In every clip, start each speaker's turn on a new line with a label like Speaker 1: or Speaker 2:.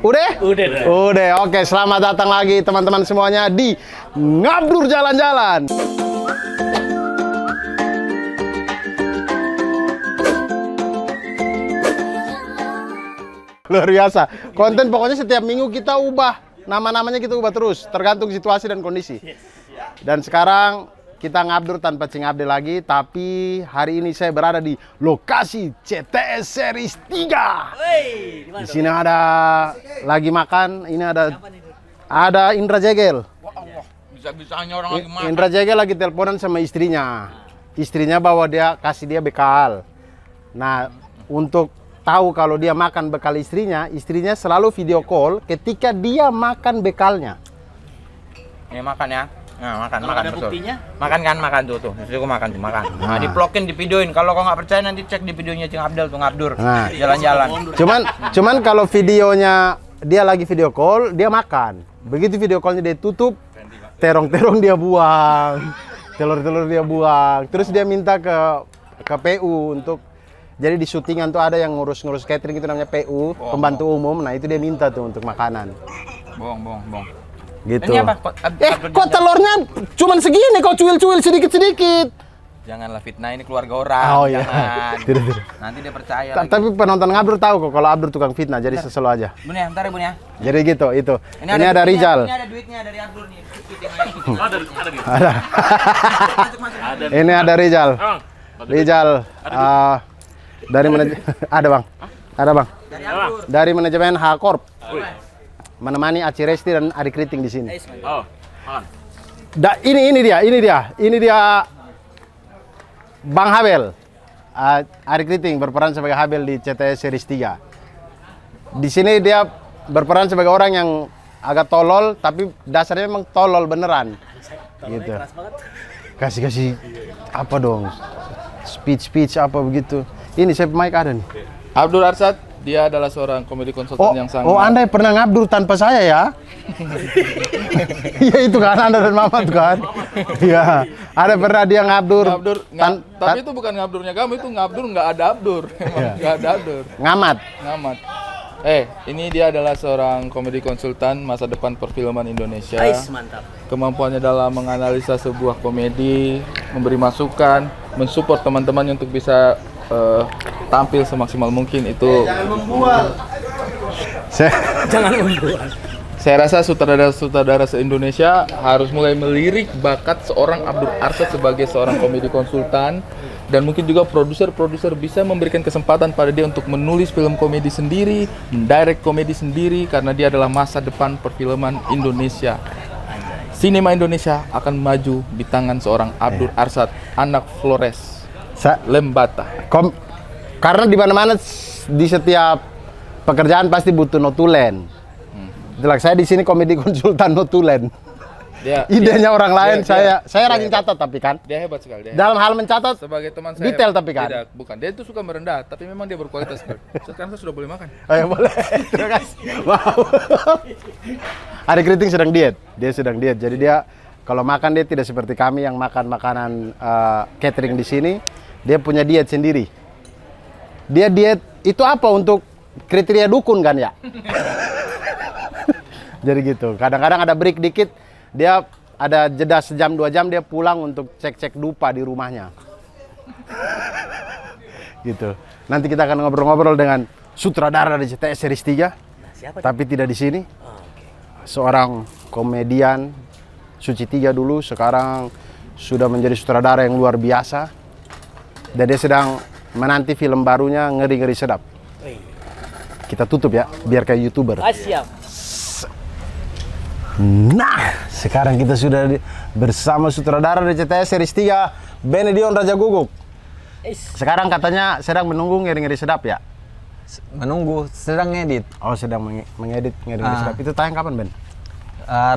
Speaker 1: Udah?
Speaker 2: Udah.
Speaker 1: Udah. Oke, selamat datang lagi teman-teman semuanya di Ngabdur Jalan-Jalan. Luar biasa. Konten pokoknya setiap minggu kita ubah. Nama-namanya kita ubah terus, tergantung situasi dan kondisi. Dan sekarang kita ngabdur tanpa Cing Abdel lagi, tapi hari ini saya berada di lokasi CTS Series 3. Di sini ada lagi makan, ini ada Indra Jegel.
Speaker 3: Bisa-bisanya orang lagi makan.
Speaker 1: Indra Jegel lagi teleponan sama istrinya. Istrinya bawa dia, kasih dia bekal. Nah, untuk tahu kalau dia makan bekal istrinya selalu video call ketika dia makan bekalnya.
Speaker 3: Ini makan ya. Nah, makan
Speaker 2: ada
Speaker 3: betul.
Speaker 2: buktinya?
Speaker 3: Makan tuh. Istriku makan tuh, makan. Nah, diplokin, di videoin. Kalau kau nggak percaya nanti cek di videonya Cing Abdel tuh ngabdur.
Speaker 1: Nah.
Speaker 3: Jalan-jalan.
Speaker 1: Cuman kalau videonya dia lagi video call, dia makan. Begitu video callnya dia tutup, terong-terong dia buang, telur-telur dia buang. Terus dia minta ke PU untuk, jadi di syutingan tuh ada yang ngurus catering, itu namanya PU, pembantu umum. Nah itu dia minta tuh untuk makanan.
Speaker 3: Bohong.
Speaker 1: Gitu.
Speaker 3: Ini apa?
Speaker 1: Kok telurnya cuman segini, kau cuil-cuil sedikit-sedikit.
Speaker 3: Janganlah fitnah, ini keluarga orang.
Speaker 1: Oh iya.
Speaker 3: Jangan.
Speaker 1: Tidak.
Speaker 3: Nanti dia percaya.
Speaker 1: Tapi penonton Ngabdur tahu kok kalau Abdur tukang fitnah, jadi seselo aja.
Speaker 3: Bun ya, bentar ya Bun ya.
Speaker 1: Jadi gitu, itu. Ini ada
Speaker 3: duitnya,
Speaker 1: Rizal.
Speaker 3: Ini ada duitnya dari Abdul nih.
Speaker 1: Ada. Ini ada Rizal. Rizal dari manajemen. Ada bang.
Speaker 3: Dari Abdul.
Speaker 1: Dari manajemen H-Corp. Menemani Aci Resti dan Ari Kriting di sini.
Speaker 2: Oh,
Speaker 1: Ini dia Bang Habel. Ari Kriting berperan sebagai Habel di CTS Series 3. Di sini dia berperan sebagai orang yang agak tolol, tapi dasarnya memang tolol beneran. Gitu. Kasih apa dong? Speech apa begitu. Ini saya mic ada nih.
Speaker 4: Abdur Arsad, dia adalah seorang komedi konsultan yang sangat...
Speaker 1: Oh, Anda pernah ngabdur tanpa saya ya? Iya itu kan, Anda dan Mamat kan? Iya, ada pernah dia ngabdur.
Speaker 4: Tapi itu bukan ngabdurnya kamu, itu ngabdur nggak ada Abdur. Nggak ada Abdur.
Speaker 1: Ngamat.
Speaker 4: Ini dia adalah seorang komedi konsultan masa depan perfilman Indonesia.
Speaker 2: mantap.
Speaker 4: Kemampuannya dalam menganalisa sebuah komedi, memberi masukan, mensupport teman-temannya untuk bisa tampil semaksimal mungkin itu.
Speaker 2: Jangan membuat.
Speaker 4: Saya rasa sutradara se-Indonesia harus mulai melirik bakat seorang Abdur Arsad sebagai seorang komedi konsultan, dan mungkin juga produser bisa memberikan kesempatan pada dia untuk menulis film komedi sendiri, mendirect komedi sendiri, karena dia adalah masa depan perfilman Indonesia. Sinema Indonesia akan maju di tangan seorang Abdur Arsad, anak Flores Lembata.
Speaker 1: Karena di mana-mana di setiap pekerjaan pasti butuh notulen. Itulah saya di sini komedi konsultan notulen. Idenya orang lain, saya rajin catat tapi kan.
Speaker 4: Dia hebat sekali.
Speaker 1: Dalam hal mencatat
Speaker 4: sebagai teman saya.
Speaker 1: Detail tapi kan.
Speaker 4: Tidak, bukan. Dia itu suka merendah, tapi memang dia berkualitas. Sekarang saya sudah boleh makan.
Speaker 1: Oh ya boleh. Terima kasih. Wow. Ari Kriting sedang diet. Dia sedang diet. Jadi dia kalau makan dia tidak seperti kami yang makan makanan catering di sini. Dia punya diet sendiri. Dia diet itu apa untuk kriteria dukun kan ya? Jadi gitu. Kadang-kadang ada break dikit, dia ada jeda sejam 2 jam dia pulang untuk cek-cek dupa di rumahnya. Gitu. Nanti kita akan ngobrol-ngobrol dengan sutradara di CTS Series 3. Tapi tidak di sini. Seorang komedian Suci 3 dulu, sekarang sudah menjadi sutradara yang luar biasa. Dan dia sedang menanti film barunya Ngeri-Ngeri Sedap. Kita tutup ya, biar kayak YouTuber.
Speaker 2: Siap.
Speaker 1: Nah, sekarang kita sudah bersama sutradara di CTS Series 3, Benedion Raja Guguk. Sekarang katanya sedang menunggu Ngeri-Ngeri Sedap ya?
Speaker 5: Menunggu, sedang ngedit.
Speaker 1: Oh, sedang mengedit Ngeri-Ngeri Sedap. Itu tayang kapan, Ben?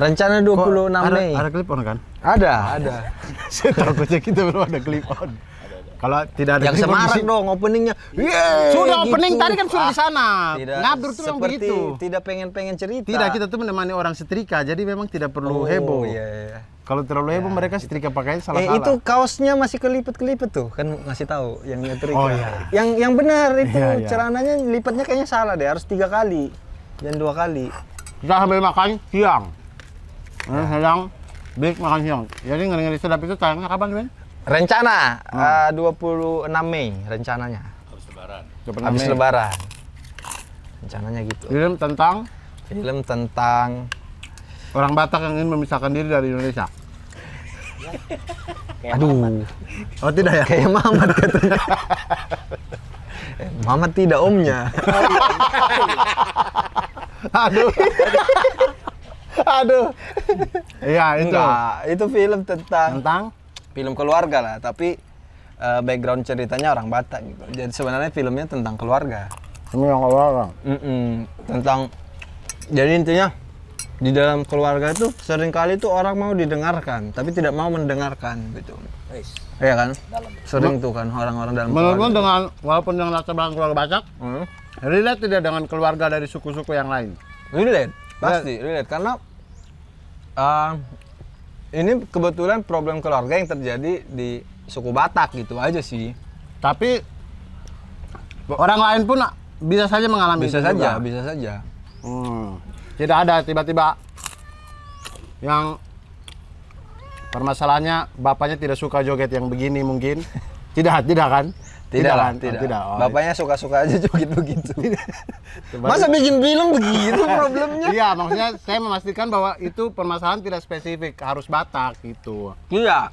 Speaker 5: Rencana 26 Mei.
Speaker 1: Ada klip on kan?
Speaker 5: Ada.
Speaker 1: Saya takutnya kita belum ada klip on. Kalau tidak ada
Speaker 5: Yang semarak dong openingnya.
Speaker 1: Sudah
Speaker 5: gitu.
Speaker 1: opening tadi kan sudah di sana.
Speaker 5: Tidak,
Speaker 1: Ngabdur tuh yang
Speaker 5: seperti
Speaker 1: begitu.
Speaker 5: Tidak pengen cerita.
Speaker 1: Tidak, kita tuh menemani orang setrika, jadi memang tidak perlu heboh.
Speaker 5: Iya.
Speaker 1: Kalau terlalu heboh mereka setrika pakaian salah-salah.
Speaker 5: Itu kaosnya masih kelipet-kelipet tuh, kan ngasih tahu yang nyetrika.
Speaker 1: Oh, iya.
Speaker 5: Yang benar itu
Speaker 1: Iya.
Speaker 5: celananya lipatnya kayaknya salah deh, harus 3 kali. Jangan 2 kali.
Speaker 1: Kita sambil makan siang. Sedang break makan siang. Jadi ngeri-ngeri sedap itu tayangnya kapan, Ben?
Speaker 5: Rencana 26 Mei rencananya. Habis lebaran. Rencananya gitu.
Speaker 1: Film tentang
Speaker 5: Film tentang
Speaker 1: orang Batak yang ingin memisahkan diri dari Indonesia.
Speaker 5: aduh,
Speaker 1: Oh tidak ya?
Speaker 5: kayak Mamat katanya. Mamat tidak omnya.
Speaker 1: Aduh. Aduh. Iya itu.
Speaker 5: Enggak, itu film
Speaker 1: Tentang
Speaker 5: film keluarga lah, tapi background ceritanya orang Batak gitu. Jadi sebenarnya filmnya tentang keluarga.
Speaker 1: ini yang orang.
Speaker 5: Tentang jadi intinya di dalam keluarga itu seringkali tuh orang mau didengarkan, tapi tidak mau mendengarkan gitu. Iya kan? Sering tuh kan orang-orang dalam
Speaker 1: Menurutmu
Speaker 5: keluarga.
Speaker 1: dengan walaupun dengan latar belakang keluarga Batak,
Speaker 5: Hmm?
Speaker 1: relate tidak dengan keluarga dari suku-suku yang lain?
Speaker 5: Relate, pasti relate karena ini kebetulan problem keluarga yang terjadi di suku Batak gitu aja sih.
Speaker 1: Tapi orang lain pun bisa saja mengalami
Speaker 5: Bisa
Speaker 1: itu
Speaker 5: saja,
Speaker 1: juga.
Speaker 5: bisa saja.
Speaker 1: Tidak ada tiba-tiba yang permasalahannya bapaknya tidak suka joget yang begini mungkin. Tidak kan?
Speaker 5: Tidak lah,
Speaker 1: kan? Oh,
Speaker 5: tidak.
Speaker 1: tidak. Oh,
Speaker 5: Bapaknya suka-suka aja joget begitu. Masa bikin film begitu problemnya?
Speaker 1: Iya, maksudnya saya memastikan bahwa itu permasalahan tidak spesifik harus Batak gitu.
Speaker 5: Iya.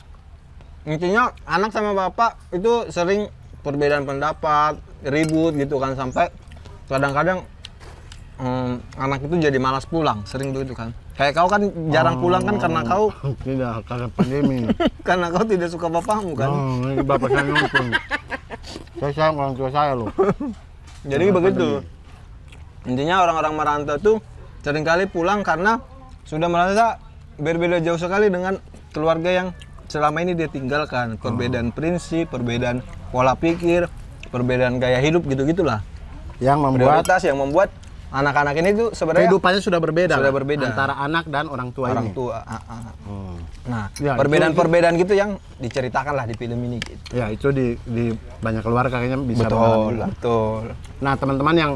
Speaker 5: Intinya anak sama bapak itu sering perbedaan pendapat, ribut gitu kan sampai kadang-kadang anak itu jadi malas pulang, sering begitu kan. Kayak kau kan jarang pulang kan karena kau
Speaker 1: Tidak, karena pandemi.
Speaker 5: karena kau tidak suka bapakmu kan.
Speaker 1: Oh, ini bapak saya nonton. Saya sayang orang tua saya loh.
Speaker 5: Jadi begitu. Intinya orang-orang merantau tuh seringkali pulang karena sudah merasa berbeda jauh sekali dengan keluarga yang selama ini dia tinggalkan. Perbedaan prinsip, perbedaan pola pikir, perbedaan gaya hidup gitu-gitulah.
Speaker 1: Yang membuat
Speaker 5: Prioritas yang membuat anak-anak ini tuh sebenarnya
Speaker 1: kehidupannya sudah berbeda.
Speaker 5: Sudah
Speaker 1: lah,
Speaker 5: berbeda.
Speaker 1: antara anak dan orang tua
Speaker 5: orang
Speaker 1: ini.
Speaker 5: tua. Nah,
Speaker 1: Ya,
Speaker 5: perbedaan-perbedaan gitu yang diceritakan lah di film ini gitu.
Speaker 1: Ya itu di banyak keluarga kayaknya bisa
Speaker 5: Betul,
Speaker 1: mengalami lah.
Speaker 5: betul.
Speaker 1: Nah teman-teman yang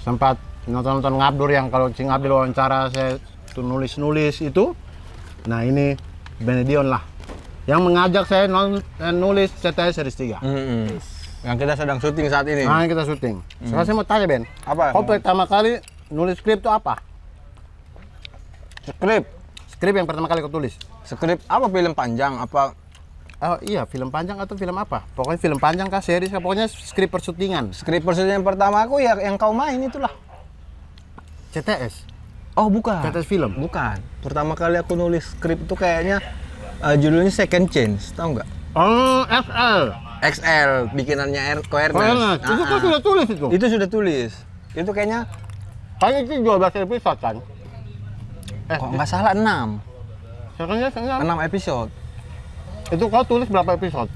Speaker 1: sempat nonton Ngabdur yang kalau Cing Abdul wawancara saya tuh nulis itu, nah ini Benedion lah yang mengajak saya nulis CTS series 3.
Speaker 5: Yang kita sedang syuting saat ini.
Speaker 1: Nah kita syuting. Sekarang saya mau tanya Ben,
Speaker 5: Apa?
Speaker 1: kau pertama kali nulis skrip itu apa? Skrip yang pertama kali kau tulis?
Speaker 5: Skrip apa, film panjang apa?
Speaker 1: Oh iya, film panjang atau film apa? Pokoknya film panjang kah, series kah? Pokoknya skrip persyutingan.
Speaker 5: Skrip persediaan pertama aku ya yang kau main itulah.
Speaker 1: CTS?
Speaker 5: Oh bukan.
Speaker 1: CTS film?
Speaker 5: Bukan. Pertama kali aku nulis skrip itu kayaknya judulnya Second Chance, tahu nggak?
Speaker 1: Oh, FL.
Speaker 5: XL bikinannya Ko Ernest.
Speaker 1: Ernest. Itu kau sudah tulis itu?
Speaker 5: Itu sudah tulis. Itu kayaknya
Speaker 1: Kayaknya itu 12 episode kan?
Speaker 5: kok nggak salah 6
Speaker 1: Sebenarnya
Speaker 5: episode.
Speaker 1: itu kau tulis berapa episode?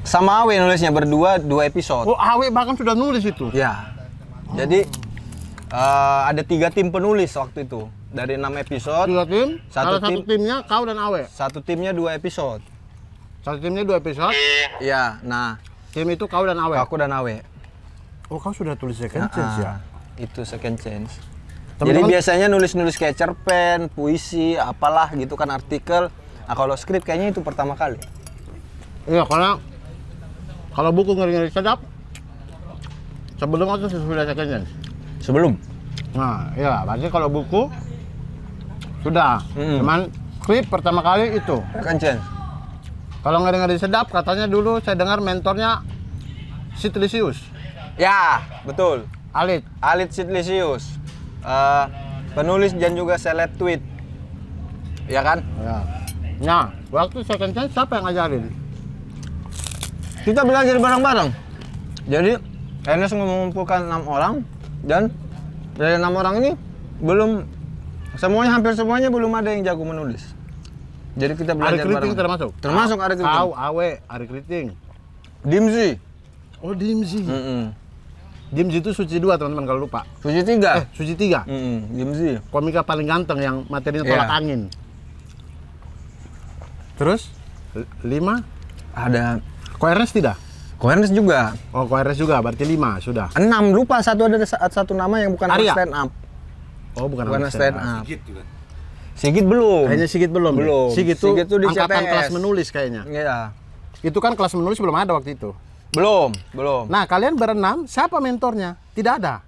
Speaker 5: Sama Awe nulisnya berdua 2 episode.
Speaker 1: Oh, Awe bahkan sudah nulis itu.
Speaker 5: Ya. Jadi ada 3 tim penulis waktu itu. Dari 6 episode,
Speaker 1: 3 tim,
Speaker 5: Satu
Speaker 1: salah satu
Speaker 5: tim.
Speaker 1: timnya kau dan Awe.
Speaker 5: satu timnya 2 episode.
Speaker 1: Satu timnya 2 episode,
Speaker 5: Iya, nah
Speaker 1: tim itu kau dan Awe.
Speaker 5: aku dan Awe.
Speaker 1: Oh, kau sudah tulis second chance ya?
Speaker 5: Itu Second Chance.
Speaker 1: Teman-teman-
Speaker 5: Jadi biasanya nulis-nulis kayak cerpen, puisi, apalah gitu kan, artikel. Nah, kalau skrip kayaknya itu pertama kali.
Speaker 1: Iya, karena kalau buku ngeri-ngeri sedap, sebelum atau sesudah second chance?
Speaker 5: Sebelum.
Speaker 1: Nah, iya, berarti kalau buku sudah.
Speaker 5: Mm.
Speaker 1: Cuman skrip pertama kali itu.
Speaker 5: Second Chance.
Speaker 1: Kalau ngeri-ngeri sedap, katanya dulu saya dengar mentornya Sitlisius,
Speaker 5: Ya, betul.
Speaker 1: Alit.
Speaker 5: Alit Sitlisius. Penulis dan juga seleb tweet. Ya kan?
Speaker 1: Ya. Nah, waktu second chance siapa yang ngajarin?
Speaker 5: Kita belajar bareng-bareng. Jadi Ernest mengumpulkan 6 orang dan dari 6 orang ini hampir semuanya belum ada yang jago menulis. Jadi kita
Speaker 1: Ari
Speaker 5: belajar
Speaker 1: Kriting
Speaker 5: bareng.
Speaker 1: termasuk?
Speaker 5: Termasuk Ari Kriting.
Speaker 1: Kau, Awe, Ari Kriting.
Speaker 5: Dimzi.
Speaker 1: Oh, Dimzi.
Speaker 5: Mm-mm.
Speaker 1: Dimzi itu Suci 2, teman-teman kalau lupa.
Speaker 5: Suci 3.
Speaker 1: Suci 3.
Speaker 5: Dimzi.
Speaker 1: Komika paling ganteng yang materinya tolak
Speaker 5: Iya.
Speaker 1: angin. Terus 5,
Speaker 5: Ada
Speaker 1: Ko Ernest tidak?
Speaker 5: Ko-Ernest juga.
Speaker 1: Oh, Ko-Ernest juga, berarti 5 sudah.
Speaker 5: 6, lupa satu nama yang bukan
Speaker 1: Arya?
Speaker 5: stand up.
Speaker 1: Oh, bukan
Speaker 5: Bukan
Speaker 1: anak
Speaker 5: stand up. Sigit belum.
Speaker 1: Kayaknya Sigit belum.
Speaker 5: Belum.
Speaker 1: Sigit
Speaker 5: Sigit tuh di
Speaker 1: angkatan
Speaker 5: CTS.
Speaker 1: kelas menulis kayaknya.
Speaker 5: Iya.
Speaker 1: Itu kan kelas menulis belum ada waktu itu.
Speaker 5: Belum.
Speaker 1: Nah, kalian berenam, siapa mentornya? Tidak ada.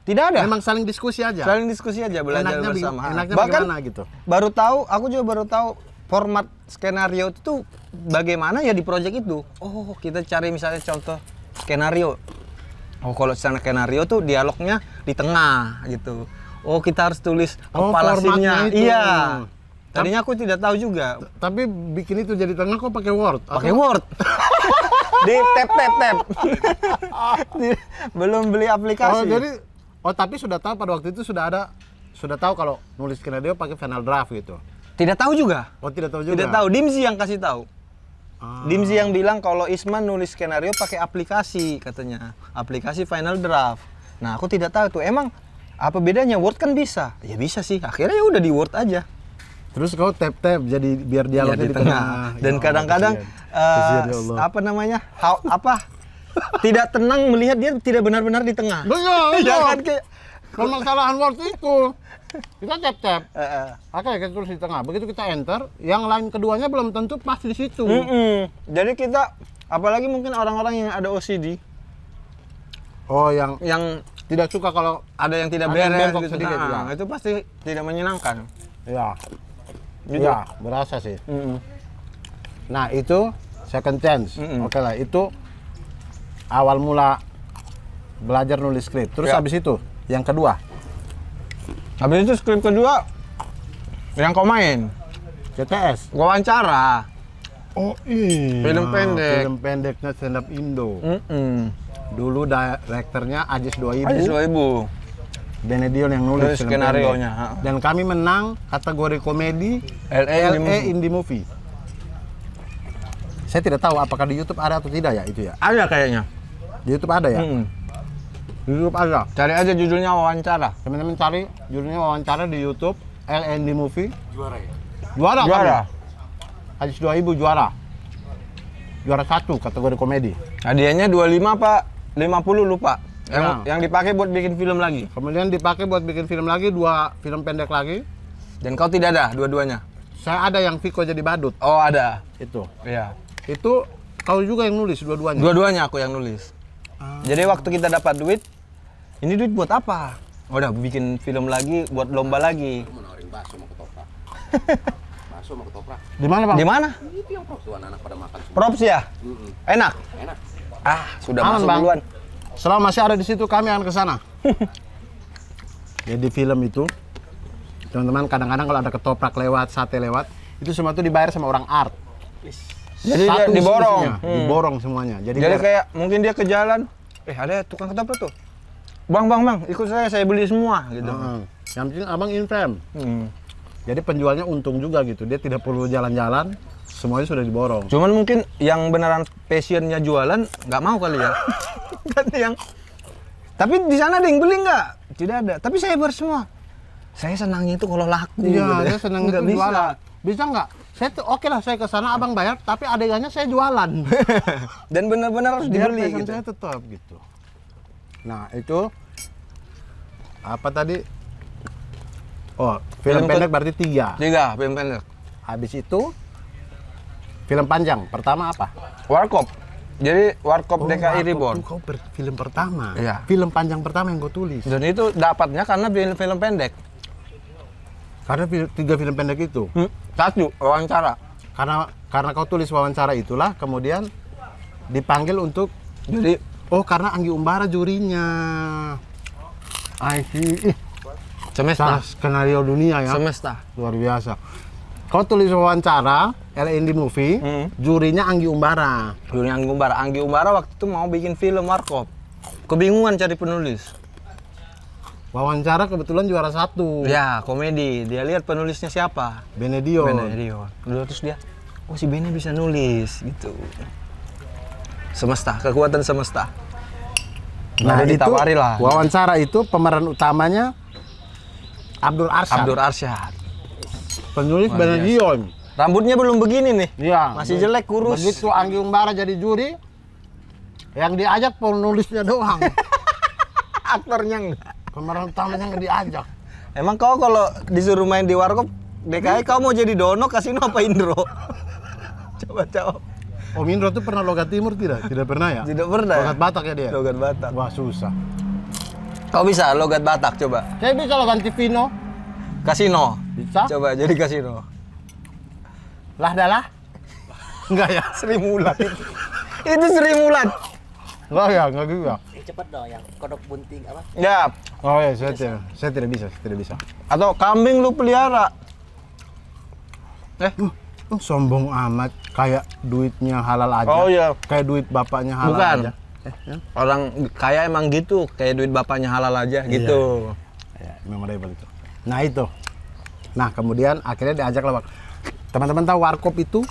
Speaker 5: Tidak ada.
Speaker 1: Memang saling diskusi aja.
Speaker 5: Saling diskusi aja, belajar bersama.
Speaker 1: Enaknya
Speaker 5: Bahkan
Speaker 1: bagaimana gitu.
Speaker 5: aku juga baru tahu format skenario itu tuh bagaimana ya di project itu. Oh, kita cari misalnya contoh skenario. Oh, kalau skenario tuh dialognya di tengah gitu. Oh, kita harus tulis kepala
Speaker 1: formatnya
Speaker 5: scene-nya.
Speaker 1: itu.
Speaker 5: Iya. Tadinya aku tidak tahu juga.
Speaker 1: Tapi bikin itu jadi tengah kok pakai Word?
Speaker 5: Pakai Word. Di tap. Belum beli aplikasi.
Speaker 1: Tapi sudah tahu pada waktu itu sudah tahu kalau nulis skenario pakai Final Draft gitu.
Speaker 5: Tidak tahu juga.
Speaker 1: Oh, tidak tahu juga.
Speaker 5: Tidak tahu, Dimzi yang kasih tahu. Dimzi yang bilang kalau Isman nulis skenario pakai aplikasi katanya. Aplikasi Final Draft. Nah, aku tidak tahu tuh. Emang apa bedanya? Word kan bisa. Ya bisa sih. Akhirnya ya udah di Word aja.
Speaker 1: Terus kau tap jadi biar dialognya di tengah.
Speaker 5: Dan
Speaker 1: Ya
Speaker 5: kadang-kadang
Speaker 1: kasihan ya Allah.
Speaker 5: apa namanya? Tidak tenang melihat dia tidak benar-benar di tengah.
Speaker 1: Betul.
Speaker 5: Ya kan kayak
Speaker 1: Permasalahan Word itu. Kita tap. Oke, kita tulis di tengah. Begitu kita enter, yang lain keduanya belum tentu pasti di situ.
Speaker 5: Jadi kita apalagi mungkin orang-orang yang ada OCD.
Speaker 1: Oh, yang tidak suka kalau
Speaker 5: ada yang tidak
Speaker 1: ada yang
Speaker 5: beres
Speaker 1: bengkok
Speaker 5: gitu.
Speaker 1: sedikit, ya.
Speaker 5: Itu pasti tidak menyenangkan.
Speaker 1: ya.
Speaker 5: Gitu.
Speaker 1: Ya, berasa sih. Nah, itu second chance. Oke lah, itu awal mula belajar nulis skrip. Terus
Speaker 5: Ya.
Speaker 1: habis itu, yang kedua,
Speaker 5: Habis itu skrip kedua yang kau main,
Speaker 1: CTS.
Speaker 5: wawancara.
Speaker 1: Oh iya.
Speaker 5: Film pendek.
Speaker 1: Film pendeknya stand up Indo. Dulu direkturnya Ajis 2000.
Speaker 5: Aja 2000.
Speaker 1: Benedion yang nulis
Speaker 5: Nulis
Speaker 1: film
Speaker 5: skenarionya,
Speaker 1: pendek. Dan kami menang kategori komedi
Speaker 5: LA
Speaker 1: Indie Movie. Saya tidak tahu apakah di YouTube ada atau tidak ya itu ya.
Speaker 5: Ada kayaknya.
Speaker 1: Di YouTube ada ya? Di YouTube ada.
Speaker 5: Cari aja judulnya wawancara.
Speaker 1: Teman-teman cari judulnya wawancara di YouTube LND Movie.
Speaker 3: Juara ya?
Speaker 1: Juara.
Speaker 5: Juara.
Speaker 1: Ajis 2000 juara. Juara 1 kategori komedi.
Speaker 5: Hadiahnya 25 Pak, 50 lupa.
Speaker 1: Ya.
Speaker 5: Yang dipakai buat bikin film lagi.
Speaker 1: Kemudian dipakai buat bikin film lagi, 2 film pendek lagi.
Speaker 5: Dan kau tidak ada dua-duanya.
Speaker 1: Saya ada yang Viko jadi badut.
Speaker 5: Oh, ada.
Speaker 1: Itu.
Speaker 5: Iya.
Speaker 1: Itu kau juga yang nulis dua-duanya.
Speaker 5: Dua-duanya aku yang nulis. Jadi waktu kita dapat duit, ini duit buat apa? Oh, udah bikin film lagi, buat lomba lagi.
Speaker 3: Menawarin bakso sama ketoprak. Bakso sama ketoprak.
Speaker 1: Di mana, Bang?
Speaker 5: Di mana?
Speaker 3: Itu yang props tuh anak-anak pada makan semua.
Speaker 5: Props ya? Enak.
Speaker 3: Enak.
Speaker 5: Sudah
Speaker 1: Aman,
Speaker 5: masuk
Speaker 1: Bang.
Speaker 5: duluan.
Speaker 1: Selama masih ada di situ kami akan ke sana. Jadi film itu teman-teman kadang-kadang kalau ada ketoprak lewat, sate lewat, itu semua itu dibayar sama orang art.
Speaker 5: Jadi dia
Speaker 1: Satu
Speaker 5: diborong.
Speaker 1: isinya, diborong semuanya. Jadi
Speaker 5: Jadi
Speaker 1: biar-
Speaker 5: kayak mungkin dia ke jalan, ada tukang ketoprak tuh. Bang, ikut saya beli semua gitu.
Speaker 1: Yang penting abang infam.
Speaker 5: Hmm.
Speaker 1: Jadi penjualnya untung juga gitu. Dia tidak perlu jalan-jalan, semuanya sudah diborong.
Speaker 5: Cuman mungkin yang beneran passionnya jualan nggak mau kali ya. Kan yang. Tapi di sana ada yang beli nggak? Tidak ada. Tapi saya bayar semua. Saya senangnya itu kalau laku.
Speaker 1: Iya,
Speaker 5: gitu.
Speaker 1: saya senang
Speaker 5: Nggak
Speaker 1: itu
Speaker 5: bisa.
Speaker 1: jualan. Bisa nggak? Saya tuh oke lah, saya ke sana abang bayar, tapi adegannya saya jualan.
Speaker 5: Dan benar-benar harus
Speaker 1: Biar
Speaker 5: dibeli
Speaker 1: passion
Speaker 5: gitu.
Speaker 1: saya tetap gitu. Nah itu apa tadi? Oh, film
Speaker 5: Film
Speaker 1: pendek berarti 3.
Speaker 5: 3 film pendek.
Speaker 1: Habis itu film panjang. Pertama apa?
Speaker 5: Warkop. Jadi Warkop DKI Reborn.
Speaker 1: Kau film pertama.
Speaker 5: Iya.
Speaker 1: Film panjang pertama yang kau tulis.
Speaker 5: Dan itu dapatnya karena film pendek.
Speaker 1: Karena 3 film pendek itu.
Speaker 5: 1 wawancara.
Speaker 1: Karena kau tulis wawancara itulah kemudian dipanggil untuk
Speaker 5: Jadi
Speaker 1: karena Anggi Umbara jurinya. I see.
Speaker 5: semesta.
Speaker 1: Skenario dunia ya.
Speaker 5: Semesta.
Speaker 1: Luar biasa. Kau tulis wawancara LND Movie, jurinya Anggi Umbara.
Speaker 5: Dulu Anggi Umbara. Anggi Umbara waktu itu mau bikin film Warkop. Kebingungan cari penulis.
Speaker 1: Wawancara kebetulan juara 1.
Speaker 5: Ya, komedi. Dia lihat penulisnya siapa.
Speaker 1: Benedion.
Speaker 5: Benedion. Dulu terus dia, si Bene bisa nulis gitu. Semesta, kekuatan semesta.
Speaker 1: Nah,
Speaker 5: Baru
Speaker 1: itu
Speaker 5: ditawari lah.
Speaker 1: wawancara itu pemeran utamanya Abdul Arsyad.
Speaker 5: Abdur Arsyad.
Speaker 1: Penulis Benedion.
Speaker 5: Rambutnya belum begini nih.
Speaker 1: Iya.
Speaker 5: Masih jelek, kurus.
Speaker 1: Begitu Anggi Umbara jadi juri, Yang diajak penulisnya doang.
Speaker 5: Aktornya enggak.
Speaker 1: Pemeran utamanya nggak diajak.
Speaker 5: Emang kau kalau disuruh main di warkop DKI kau mau jadi Dono, Kasino apa Indro? Coba jawab.
Speaker 1: Om Indro tuh pernah logat timur tidak? Tidak pernah ya?
Speaker 5: Tidak pernah.
Speaker 1: Logat Batak ya dia?
Speaker 5: Logat Batak.
Speaker 1: Wah susah.
Speaker 5: Kau bisa logat Batak coba.
Speaker 1: Saya bisa logat Tivino.
Speaker 5: Kasino.
Speaker 1: Bisa?
Speaker 5: Coba jadi kasino.
Speaker 1: Lah dah. Enggak ya?
Speaker 5: Sri Mulat. Itu Sri Mulat.
Speaker 1: Enggak ya, enggak gitu ya.
Speaker 2: Cepet dong yang kodok bunting apa?
Speaker 5: Ya.
Speaker 1: Oh ya, saya tidak bisa.
Speaker 5: Atau kambing lu pelihara.
Speaker 1: Sombong amat, kayak duitnya halal aja.
Speaker 5: Oh iya.
Speaker 1: Kayak duit bapaknya halal
Speaker 5: Bukan.
Speaker 1: aja.
Speaker 5: Orang kaya emang gitu, kayak duit bapaknya halal aja gitu.
Speaker 1: Ya, memorable itu. Nah itu. Nah kemudian akhirnya diajak lah. Teman-teman tahu Warkop itu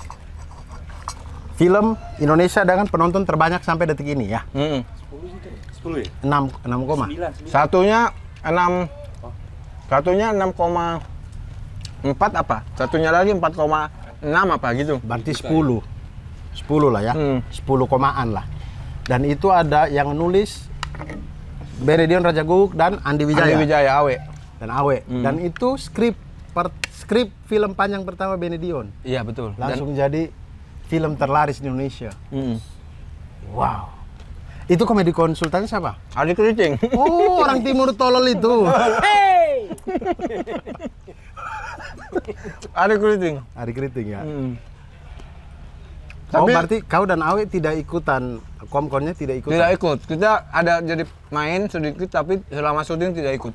Speaker 1: film Indonesia dengan penonton terbanyak sampai detik ini ya.
Speaker 2: 10 ya?
Speaker 1: 6 koma.
Speaker 2: 9.
Speaker 5: Satunya 6. Satunya 6,4 apa? Satunya lagi 4,6 apa gitu.
Speaker 1: Berarti 10 lah ya. 10 komaan lah. Dan itu ada yang nulis Benedion Raja Guguk dan Andi Wijaya.
Speaker 5: Andi Wijaya Awe.
Speaker 1: Dan Awe. Dan itu skrip film panjang pertama Benedion.
Speaker 5: Iya betul.
Speaker 1: Langsung jadi film terlaris di Indonesia.
Speaker 5: Dan,
Speaker 1: Wow. Itu komedi konsultan siapa?
Speaker 5: Adik Keriting.
Speaker 1: Oh, orang timur tolol itu.
Speaker 5: Adik Keriting.
Speaker 1: Ari Kriting ya. Oh,
Speaker 5: Tapi-
Speaker 1: berarti kau dan Awe tidak ikutan komkonnya tidak ikutan.
Speaker 5: Tidak ikut. Kita ada jadi main sedikit tapi selama syuting tidak ikut.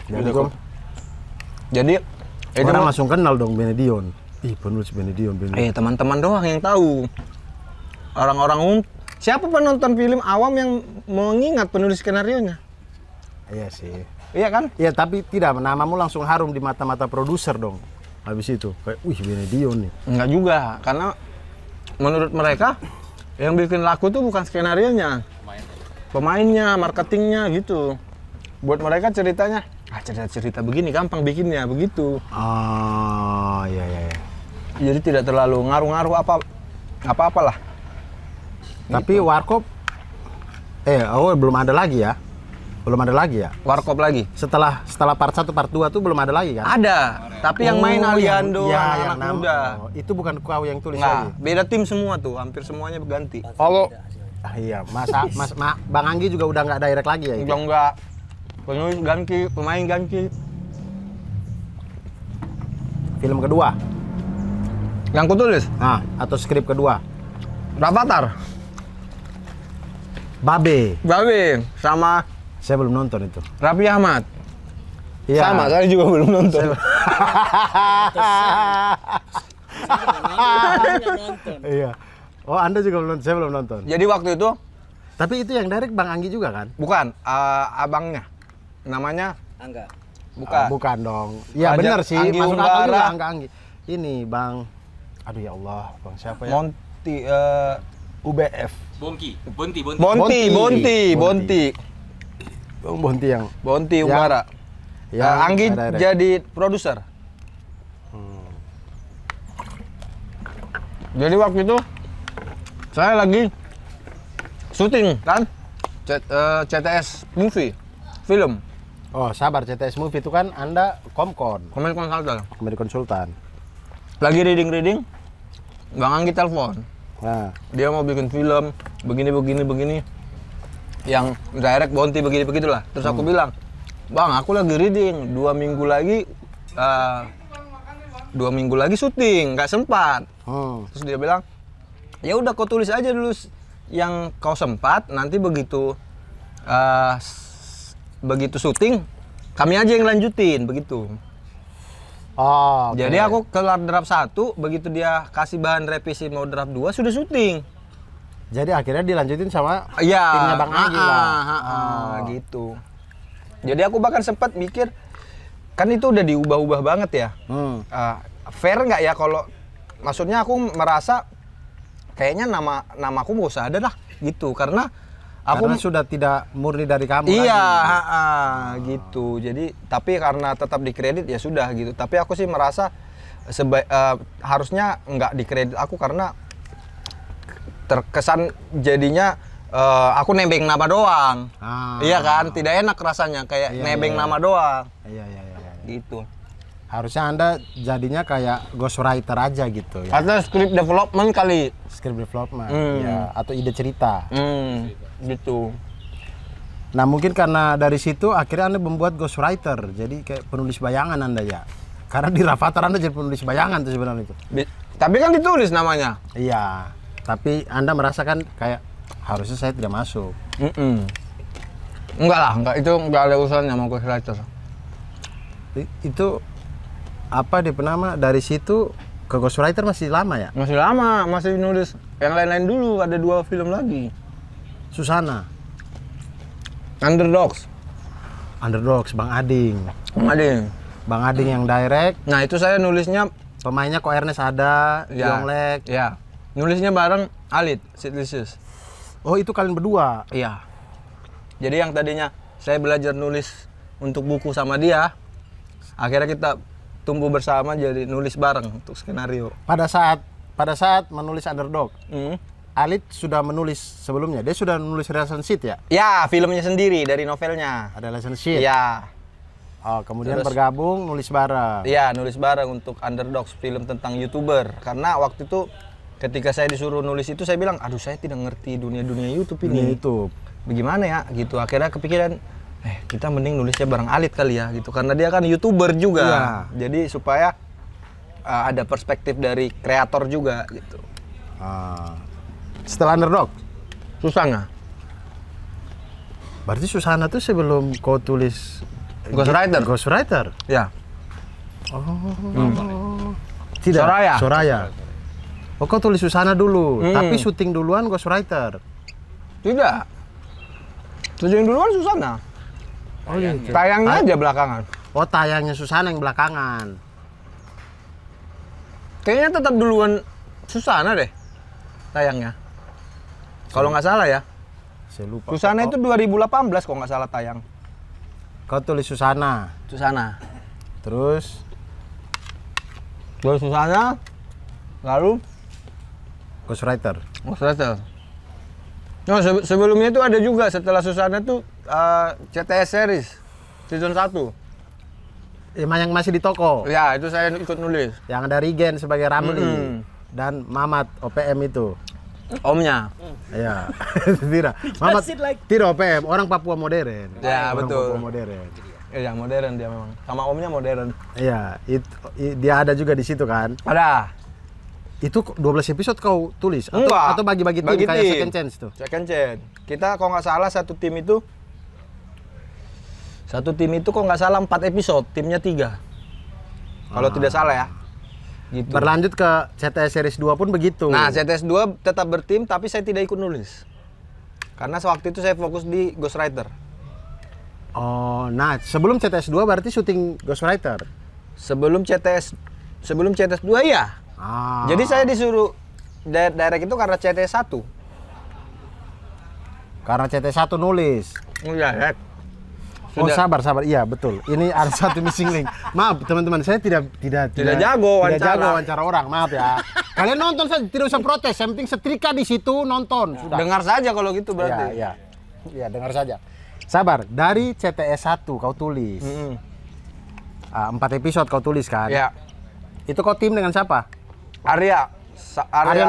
Speaker 1: Jadi, Kom,
Speaker 5: Jadi itu
Speaker 1: orang langsung kenal dong Benedion. Ih, penulis Benedion.
Speaker 5: teman-teman doang yang tahu. Orang-orang siapa penonton film awam yang mengingat penulis skenarionya?
Speaker 1: Iya sih.
Speaker 5: Iya kan?
Speaker 1: Iya, tapi tidak, namamu langsung harum di mata-mata produser dong. Habis itu, kayak, wih Benedion nih.
Speaker 5: Enggak juga, karena menurut mereka yang bikin laku tuh bukan skenarionya, pemainnya, marketingnya gitu. Buat mereka ceritanya, cerita begini gampang bikinnya begitu.
Speaker 1: Oh, iya.
Speaker 5: Jadi tidak terlalu ngaruh-ngaruh apa-apalah.
Speaker 1: Tapi Warkop, belum ada lagi ya? Belum ada lagi ya?
Speaker 5: Warkop lagi.
Speaker 1: Setelah part 1, part 2 tuh belum ada lagi kan?
Speaker 5: Ada, tapi yang main Aliando,
Speaker 1: yang
Speaker 5: anak muda.
Speaker 1: itu bukan kau yang tulis
Speaker 5: Nggak,
Speaker 1: lagi.
Speaker 5: beda tim semua tuh, hampir semuanya berganti.
Speaker 1: Kalau iya, Bang Anggi juga udah nggak direct lagi ya itu?
Speaker 5: Udah enggak, penulis ganti, pemain ganti.
Speaker 1: Film kedua.
Speaker 5: Yang kutulis,
Speaker 1: Atau skrip kedua.
Speaker 5: Rafathar,
Speaker 1: Babe.
Speaker 5: Babe, sama
Speaker 1: Saya belum nonton itu.
Speaker 5: Raffi Ahmad.
Speaker 1: Iya.
Speaker 5: Sama, saya juga belum nonton.
Speaker 1: Iya. Oh, Anda juga belum nonton, saya belum nonton.
Speaker 5: Jadi waktu itu,
Speaker 1: Tapi itu yang direct Bang Anggi juga kan?
Speaker 5: bukan, abangnya. Namanya,
Speaker 2: Angga.
Speaker 5: bukan.
Speaker 1: Bukan dong. Iya
Speaker 5: Raja
Speaker 1: benar sih,
Speaker 5: Anggi
Speaker 1: masuk akal
Speaker 5: Unggara.
Speaker 1: juga Angga Anggi. Ini Bang, aduh ya Allah, Bang siapa ya?
Speaker 5: Monty,
Speaker 1: UBF.
Speaker 3: Bonti.
Speaker 5: Bonti,
Speaker 1: Bonti.
Speaker 5: Bonti.
Speaker 1: Bang Bonti yang
Speaker 5: Bonti Unggara. Anggi
Speaker 1: direct.
Speaker 5: jadi produser. Jadi waktu itu saya lagi syuting kan CTS movie film
Speaker 1: Oh, sabar, CTS Movie itu kan Anda Komkon,
Speaker 5: komen konsultan.
Speaker 1: komedi konsultan.
Speaker 5: Lagi reading Bang Anggi telepon.
Speaker 1: Nah,
Speaker 5: Dia mau bikin film begini yang direct Bonti begitulah. Terus aku bilang, Bang, aku lagi reading 2 minggu lagi 2 minggu lagi syuting, nggak sempat. Terus dia bilang, ya udah kau tulis aja dulu yang kau sempat, nanti begitu syuting kami aja yang lanjutin begitu.
Speaker 1: oh, oke.
Speaker 5: Jadi aku kelar draft 1, begitu dia kasih bahan revisi mau draft 2 sudah syuting.
Speaker 1: Jadi akhirnya dilanjutin sama
Speaker 5: Iya,
Speaker 1: timnya Bang Anggi lah.
Speaker 5: Gitu. Jadi aku bahkan sempat mikir, kan itu udah diubah-ubah banget ya. Fair nggak ya kalau, maksudnya aku merasa kayaknya namaku nggak usah ada lah gitu, karena aku
Speaker 1: Karena sudah tidak murni dari kamu
Speaker 5: iya,
Speaker 1: lagi.
Speaker 5: gitu. Jadi tapi karena tetap dikredit ya sudah gitu. Tapi aku sih merasa harusnya nggak dikredit aku karena terkesan jadinya aku nebeng nama doang. Iya kan, tidak enak rasanya kayak
Speaker 1: Iya,
Speaker 5: nebeng
Speaker 1: iya.
Speaker 5: nama doang.
Speaker 1: Iya.
Speaker 5: Gitu.
Speaker 1: Harusnya Anda jadinya kayak ghostwriter aja gitu ya.
Speaker 5: Atau script development kali.
Speaker 1: Script development
Speaker 5: Hmm.
Speaker 1: ya, atau ide cerita.
Speaker 5: Gitu.
Speaker 1: Nah, mungkin karena dari situ akhirnya Anda membuat ghostwriter. Jadi kayak penulis bayangan Anda ya. Karena di Rafathar Anda jadi penulis bayangan tuh sebenarnya itu.
Speaker 5: Tapi kan ditulis namanya.
Speaker 1: Iya. Tapi Anda merasakan kayak harusnya saya tidak masuk.
Speaker 5: Enggak lah, enggak, itu enggak ada urusannya sama ghostwriter.
Speaker 1: Itu apa dia penama dari situ ke ghostwriter masih lama ya?
Speaker 5: Masih lama, masih nulis yang lain-lain dulu, ada 2 film lagi.
Speaker 1: Susana,
Speaker 5: Underdogs.
Speaker 1: Underdogs, Bang Ading.
Speaker 5: Ada.
Speaker 1: Bang Ading yang direct,
Speaker 5: Nah, itu saya nulisnya
Speaker 1: pemainnya Ko Ernest ada,
Speaker 5: ya,
Speaker 1: Yonglek.
Speaker 5: ya. Nulisnya bareng Alit, Sidlicious.
Speaker 1: Oh, itu kalian berdua.
Speaker 5: Iya. Jadi yang tadinya saya belajar nulis untuk buku sama dia, akhirnya kita tumbuh bersama jadi nulis bareng untuk skenario.
Speaker 1: Pada saat menulis Underdog, Alit sudah menulis sebelumnya. Dia sudah menulis relationship ya?
Speaker 5: Ya, filmnya sendiri dari novelnya.
Speaker 1: Ada relationship.
Speaker 5: Iya.
Speaker 1: Oh, kemudian
Speaker 5: Terus-
Speaker 1: bergabung nulis bareng.
Speaker 5: Iya, nulis bareng untuk Underdogs, film tentang YouTuber. Karena waktu itu ketika saya disuruh nulis itu saya bilang, aduh saya tidak ngerti dunia YouTube
Speaker 1: Dunia
Speaker 5: ini.
Speaker 1: YouTube.
Speaker 5: Bagaimana ya gitu. Akhirnya kepikiran, kita mending nulisnya bareng Alit kali ya gitu. Karena dia kan YouTuber juga.
Speaker 1: Iya.
Speaker 5: Jadi supaya ada perspektif dari kreator juga gitu.
Speaker 1: Ah. Setelah Underdog,
Speaker 5: Susana.
Speaker 1: berarti Susana tuh sebelum kau tulis
Speaker 5: Ghostwriter.
Speaker 1: Ghostwriter.
Speaker 5: Ya.
Speaker 1: Tidak.
Speaker 5: Soraya.
Speaker 1: Soraya. Oh, kau tulis Susana dulu,
Speaker 5: Hmm.
Speaker 1: tapi syuting duluan Ghostwriter.
Speaker 5: Tidak. Tujuan duluan Susana.
Speaker 1: Oh, gitu.
Speaker 5: Tayangnya aja belakangan.
Speaker 1: Oh, tayangnya Susana yang belakangan.
Speaker 5: Kayaknya tetap duluan Susana deh tayangnya. Kalau nggak salah ya.
Speaker 1: Saya lupa.
Speaker 5: Susana itu 2018 kalau nggak salah tayang.
Speaker 1: Kau tulis Susana,
Speaker 5: Susana.
Speaker 1: terus
Speaker 5: Susana, lalu
Speaker 1: Ghostwriter.
Speaker 5: Ghostwriter. No, sebelumnya itu ada juga setelah Susana tuh CTS series season 1.
Speaker 1: Yang masih di toko.
Speaker 5: Ya, itu saya ikut nulis.
Speaker 1: Yang ada Rigen sebagai Ramli dan Mamat OPM itu.
Speaker 5: Omnya.
Speaker 1: Iya. Tidak. Mamat tidak OPM, orang Papua modern.
Speaker 5: Ya,
Speaker 1: Orang
Speaker 5: betul.
Speaker 1: Papua modern.
Speaker 5: Iya, modern dia memang. Sama omnya modern.
Speaker 1: Iya, dia ada juga di situ kan.
Speaker 5: Ada.
Speaker 1: Itu 12 episode kau tulis
Speaker 5: Enggak.
Speaker 1: atau bagi-bagi tim
Speaker 5: Bagi
Speaker 1: kayak
Speaker 5: tim.
Speaker 1: second chance tuh.
Speaker 5: Second chance. Kita kalau nggak salah satu tim itu kalau nggak salah 4 episode, timnya 3. Kalau tidak salah ya. Gitu.
Speaker 1: Berlanjut ke CTS series 2 pun begitu.
Speaker 5: Nah, CTS 2 tetap bertim tapi saya tidak ikut nulis. Karena waktu itu saya fokus di Ghostwriter.
Speaker 1: Oh, nah sebelum CTS 2 berarti syuting Ghostwriter.
Speaker 5: Sebelum CTS 2 ya.
Speaker 1: Ah.
Speaker 5: Jadi saya disuruh direct itu karena CTS 1.
Speaker 1: Karena CTS 1 nulis.
Speaker 5: Direct.
Speaker 1: Oh, sabar. Iya, betul. Ini ada satu missing link. Maaf, teman-teman, saya tidak
Speaker 5: jago
Speaker 1: tidak jago
Speaker 5: wawancara.
Speaker 1: wawancara orang. Maaf ya. Kalian nonton saja, tidak usah protes. Yang penting setrika di situ nonton. Sudah.
Speaker 5: Dengar saja kalau gitu berarti.
Speaker 1: Iya. Iya, dengar saja. Sabar, dari CTS 1 kau tulis. 4 episode kau tulis kan?
Speaker 5: Ya.
Speaker 1: Itu kau tim dengan siapa?
Speaker 5: Arya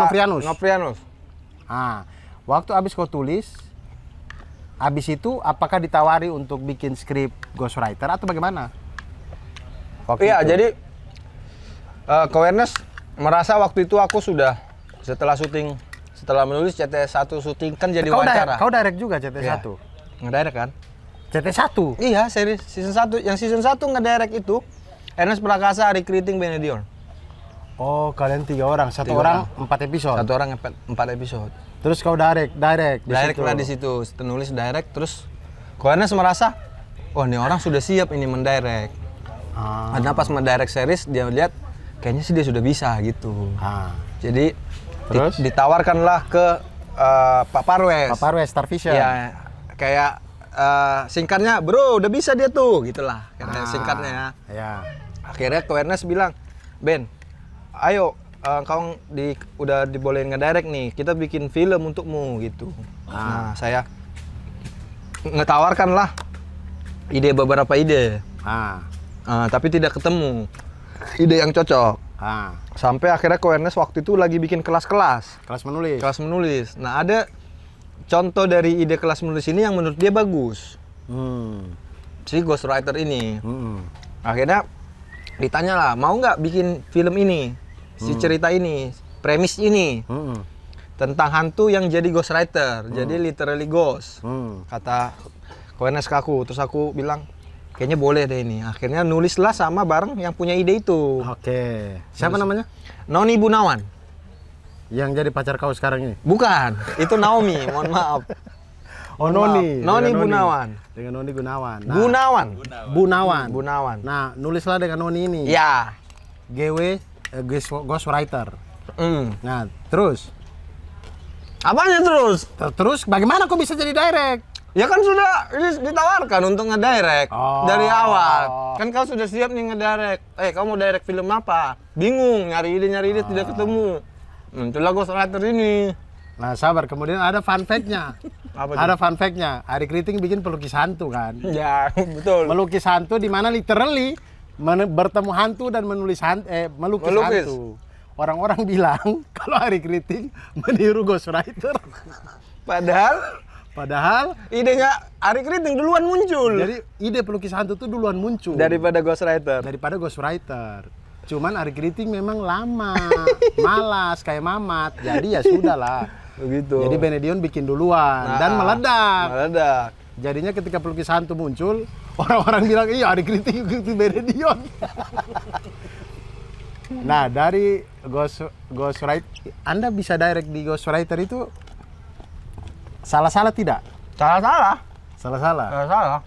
Speaker 5: Novrianus.
Speaker 1: Ah, waktu habis kau tulis, habis itu apakah ditawari untuk bikin skrip Ghostwriter atau bagaimana?
Speaker 5: Iya, jadi Ko Ernest merasa waktu itu aku sudah setelah menulis CTS 1 syuting kan jadi wawancara.
Speaker 1: Kau direct juga CTS
Speaker 5: Iya.
Speaker 1: 1?
Speaker 5: Ngedirect kan?
Speaker 1: CTS 1?
Speaker 5: Iya, series season 1. Yang season 1 ngedirect itu Ernest Prakasa, Ari Kriting, Benedion.
Speaker 1: Oh, kalian 3 orang. Satu
Speaker 5: 3
Speaker 1: orang 4 episode.
Speaker 5: Satu orang 4 episode.
Speaker 1: Terus kau direct
Speaker 5: Direct lah di situ, nulis direct terus Ko Ernest merasa, wah ini orang sudah siap ini mendirect.
Speaker 1: Ah.
Speaker 5: Karena pas mendirect series dia lihat kayaknya sih dia sudah bisa gitu.
Speaker 1: Ah.
Speaker 5: Jadi
Speaker 1: Terus?
Speaker 5: ditawarkanlah ke Pak Parwes.
Speaker 1: Pak Parwes, Star Vision.
Speaker 5: Ya, kayak singkatnya, bro udah bisa dia tuh, gitulah. Karena singkatnya.
Speaker 1: Ya.
Speaker 5: Akhirnya Ko Ernest bilang, Ben, ayo kau udah dibolehin ngedirect nih, kita bikin film untukmu gitu. Nah, saya ngetawarkan lah beberapa ide. Tapi tidak ketemu ide yang cocok. Sampai akhirnya Awareness waktu itu lagi bikin kelas-kelas.
Speaker 1: Kelas menulis.
Speaker 5: Kelas menulis. Nah, ada contoh dari ide kelas menulis ini yang menurut dia bagus. Si ghostwriter ini. Akhirnya ditanya lah, mau nggak bikin film ini, si cerita ini, premis ini, tentang hantu yang jadi ghostwriter, jadi literally ghost. Kata Awareness ke aku, terus aku bilang, kayaknya boleh deh ini. Akhirnya nulislah sama bareng yang punya ide itu.
Speaker 1: Oke. Siapa namanya?
Speaker 5: Noni Gunawan.
Speaker 1: Yang jadi pacar kau sekarang ini?
Speaker 5: Bukan, itu Naomi, mohon maaf.
Speaker 1: Oh, Noni.
Speaker 5: Noni
Speaker 1: Dengan
Speaker 5: Gunawan.
Speaker 1: Dengan Noni Gunawan.
Speaker 5: Gunawan.
Speaker 1: Nah, nulislah dengan Noni ini.
Speaker 5: Ya.
Speaker 1: GW ghostwriter. Nah, terus
Speaker 5: Apanya terus?
Speaker 1: terus bagaimana kau bisa jadi direct?
Speaker 5: Ya kan sudah ditawarkan untuk ngedirect dari awal. Kan kau sudah siap nih ngedirect. Kau mau direct film apa? Bingung, nyari ide tidak ketemu. Itulah ghostwriter ini.
Speaker 1: Nah, sabar. Kemudian ada fun fact-nya.
Speaker 5: Apa
Speaker 1: Ada fun fact-nya. Ari Kriting bikin pelukis hantu kan.
Speaker 5: Ya, betul.
Speaker 1: Melukis hantu di mana literally bertemu hantu dan melukis hantu. Orang-orang bilang kalau Ari Kriting meniru ghostwriter. Padahal
Speaker 5: Idenya Ari Kriting duluan muncul.
Speaker 1: jadi ide pelukis hantu itu duluan muncul
Speaker 5: Daripada ghostwriter.
Speaker 1: Cuman Ari Kriting memang lama, malas kayak Mamat. Jadi ya sudahlah.
Speaker 5: Begitu.
Speaker 1: Jadi Benedion bikin duluan dan meledak. Jadinya ketika pelukis hantu muncul, orang-orang bilang, iya Ari Kriting itu Benedion. Nah, dari ghostwriter, Anda bisa direct di ghostwriter itu salah-salah tidak?
Speaker 5: Salah.
Speaker 1: Salah-salah.